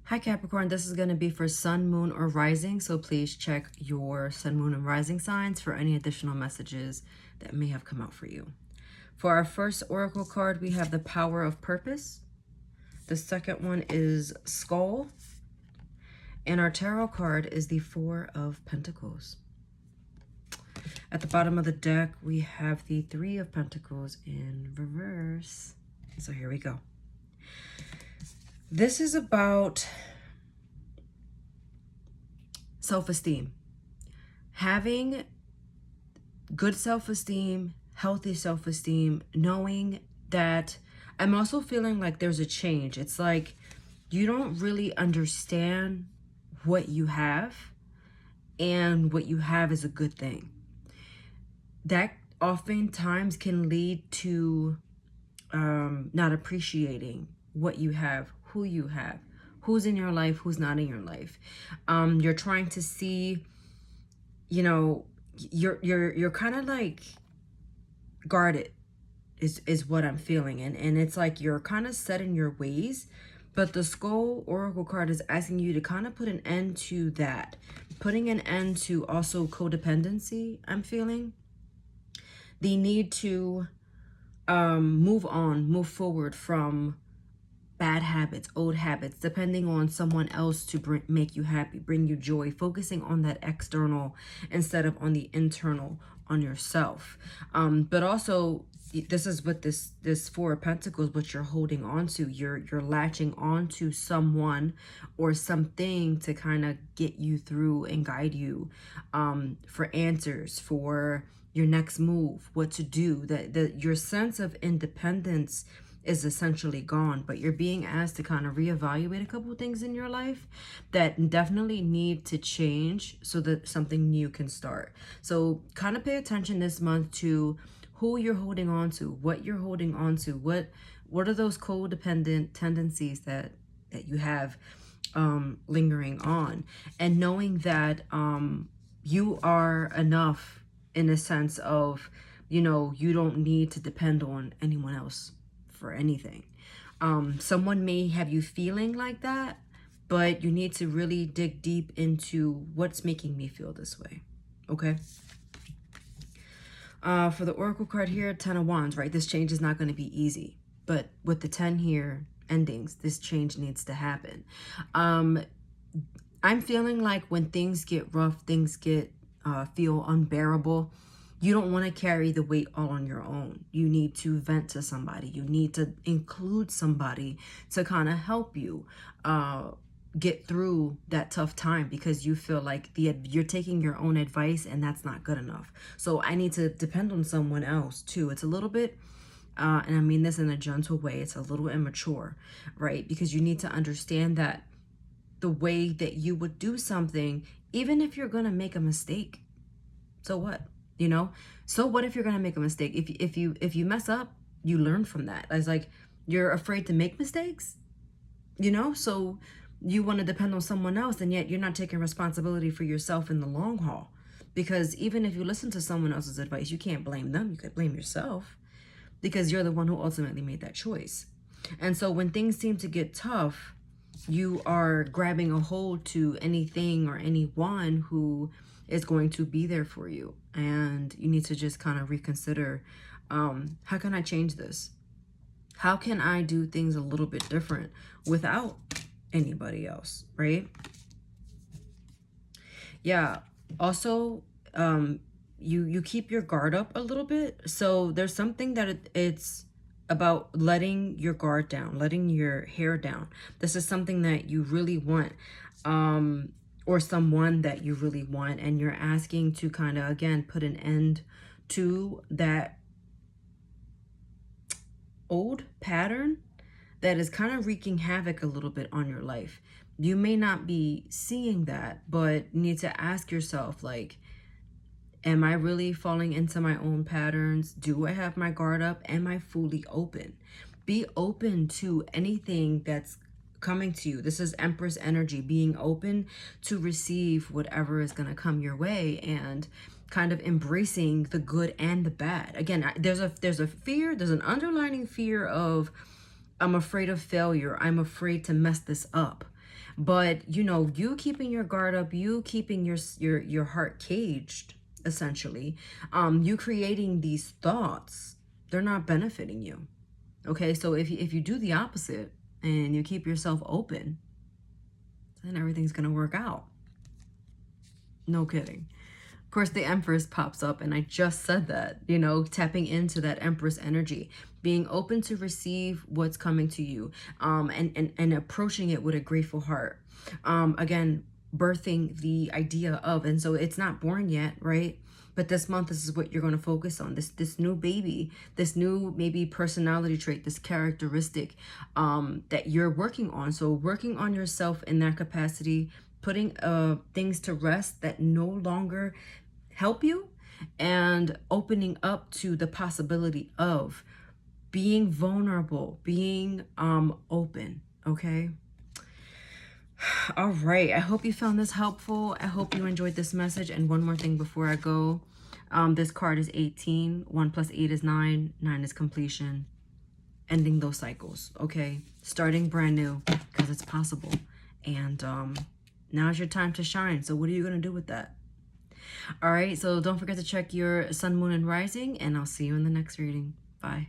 Hi Capricorn, this is going to be for Sun, Moon, or Rising, so please check your Sun, Moon, and Rising signs for any additional messages that may have come out for you. For our first Oracle card, we have the Power of Purpose. The second one is Skull. And our Tarot card is the Four of Pentacles. At the bottom of the deck, we have the Three of Pentacles in reverse. So here we go. This is about self-esteem. Having good self-esteem, healthy self-esteem, knowing that I'm also feeling like there's a change. It's like you don't really understand what you have, and what you have is a good thing. That oftentimes can lead to not appreciating what you have, who you have, who's in your life, who's not in your life. You're trying to see, you know, you're kind of like guarded is what I'm feeling. And it's like you're kind of set in your ways, but the Skull Oracle card is asking you to kind of put an end to that, putting an end to also codependency. I'm feeling the need to move on, move forward from bad habits, old habits, depending on someone else to make you happy, bring you joy, focusing on that external instead of on the internal, on yourself. But also, this is what this Four of Pentacles, what you're holding on to. You're latching on to someone or something to kind of get you through and guide you for answers, for your next move, what to do. That your sense of independence is essentially gone, but you're being asked to kind of reevaluate a couple of things in your life that definitely need to change so that something new can start. So kind of pay attention this month to who you're holding on to, what you're holding on to, what are those codependent tendencies that you have lingering on, and knowing that you are enough in a sense of, you know, you don't need to depend on anyone else for anything. Someone may have you feeling like that, but you need to really dig deep into what's making me feel this way. Okay. For the Oracle card here, 10 of Wands, right? This change is not going to be easy, but with the 10 here endings, this change needs to happen. I'm feeling like when things get rough, things get feel unbearable, you don't want to carry the weight all on your own. You need to vent to somebody. You need to include somebody to kind of help you get through that tough time, because you feel like you're taking your own advice and that's not good enough. So I need to depend on someone else too. It's a little bit, and I mean this in a gentle way, it's a little immature, right? Because you need to understand that the way that you would do something, even if you're going to make a mistake, so what? You know, so what if you're gonna make a mistake? If you mess up, you learn from that. It's like you're afraid to make mistakes, you know, so you want to depend on someone else, and yet you're not taking responsibility for yourself in the long haul. Because even if you listen to someone else's advice, you can't blame them. You could blame yourself, because you're the one who ultimately made that choice. And so when things seem to get tough, you are grabbing a hold to anything or anyone who is going to be there for you. And you need to just kind of reconsider, how can I change this? How can I do things a little bit different without anybody else, right? Yeah. Also, you keep your guard up a little bit. So there's something that it's about letting your guard down, letting your hair down. This is something that you really want, or someone that you really want, and you're asking to kind of, again, put an end to that old pattern that is kind of wreaking havoc a little bit on your life. You may not be seeing that, but you need to ask yourself, like, am I really falling into my own patterns? Do I have my guard up? Am I fully open? Be open to anything that's coming to you. This is Empress energy, being open to receive whatever is going to come your way, and kind of embracing the good and the bad. Again, there's a fear, there's an underlying fear of, I'm afraid of failure. I'm afraid to mess this up. But, you know, you keeping your guard up, you keeping your heart caged, essentially, you creating these thoughts, they're not benefiting you. Okay, so if you do the opposite and you keep yourself open, then everything's gonna work out. No kidding. Of course, the Empress pops up, and I just said that, you know, tapping into that Empress energy, being open to receive what's coming to you, and approaching it with a grateful heart. Again, birthing the idea of, and so it's not born yet, right? But this month, this is what you're going to focus on. This new baby, this new maybe personality trait, this characteristic that you're working on. So working on yourself in that capacity, putting things to rest that no longer help you, and opening up to the possibility of being vulnerable, being open. Okay. All right. I hope you found this helpful. I hope you enjoyed this message. And one more thing before I go. This card is 18. 1 plus 8 is 9. 9 is completion. Ending those cycles. Okay. Starting brand new, because it's possible. And now's your time to shine. So what are you going to do with that? All right. So don't forget to check your sun, moon, and rising. And I'll see you in the next reading. Bye.